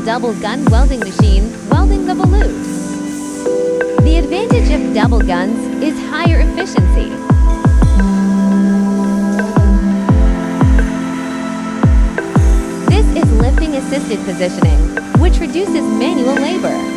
double gun welding machine, welding the volutes. The advantage of double guns is higher efficiency. This is lifting assisted positioning, which reduces manual labor.